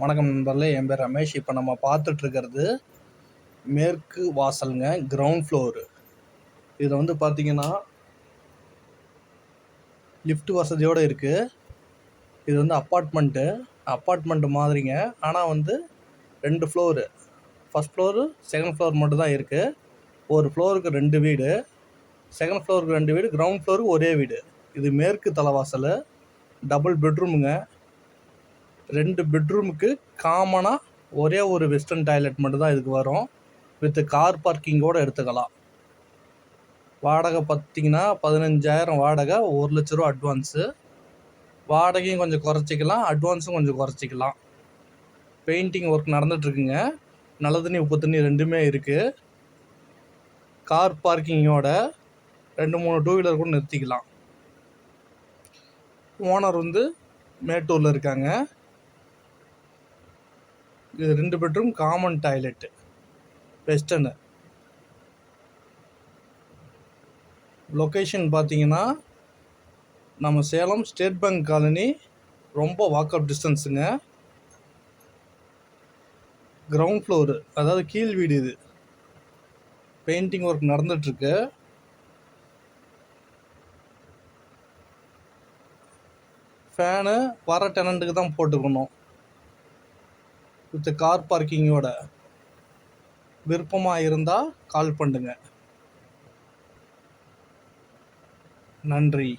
வணக்கம் நண்பர்களே, என் பேர் ரமேஷ். இப்போ நம்ம பார்த்துட்ருக்கிறது மேற்கு வாசலுங்க, கிரவுண்ட் ஃப்ளோரு. இதில் வந்து பார்த்தீங்கன்னா லிஃப்ட் வசதியோடு இருக்குது. இது வந்து அப்பார்ட்மெண்ட்டு மாதிரிங்க. ஆனால் வந்து 2 floor, first floor second floor மட்டும் தான் இருக்குது. ஒரு ஃப்ளோருக்கு 2 வீடு, செகண்ட் ஃப்ளோருக்கு 2 வீடு, கிரவுண்ட் ஃப்ளோருக்கு ஒரே வீடு. இது மேற்கு தலைவாசல், டபுள் பெட்ரூமுங்க. 2 பெட்ரூமுக்கு காமனாக ஒரே ஒரு வெஸ்டர்ன் டாய்லெட் மட்டும்தான் இதுக்கு வரும். வித் கார் பார்க்கிங்கோடு எடுத்துக்கலாம். வாடகை பார்த்திங்கன்னா 15,000 வாடகை, 1,00,000 ரூபா அட்வான்ஸு. வாடகையும் கொஞ்சம் குறைச்சிக்கலாம், அட்வான்ஸும் கொஞ்சம் குறைச்சிக்கலாம். பெயிண்டிங் ஒர்க் நடந்துகிட்ருக்குங்க. நல்ல தண்ணி உப்பு தண்ணி ரெண்டுமே இருக்குது. கார் பார்க்கிங்கோட 2-3 டூ வீலர் கூட நிறுத்திக்கலாம். ஓனர் வந்து மேட்டூரில் இருக்காங்க. இது 2 bedroom, common toilet, western. Location பார்த்தீங்கன்னா நம்ம சேலம் ஸ்டேட் பேங்க் காலனி, ரொம்ப வாக்கப் டிஸ்டன்ஸுங்க. கிரவுண்ட் ஃப்ளோரு, அதாவது கீழ் வீடு. இது பெயிண்டிங் ஒர்க் நடந்துகிட்ருக்கு. ஃபேனு வர டெனண்ட்டுக்கு தான் போட்டுக்கணும், வித் கார் பார்க்கிங்கோட. விருப்பமாக இருந்தால் கால் பண்ணுங்க. நன்றி.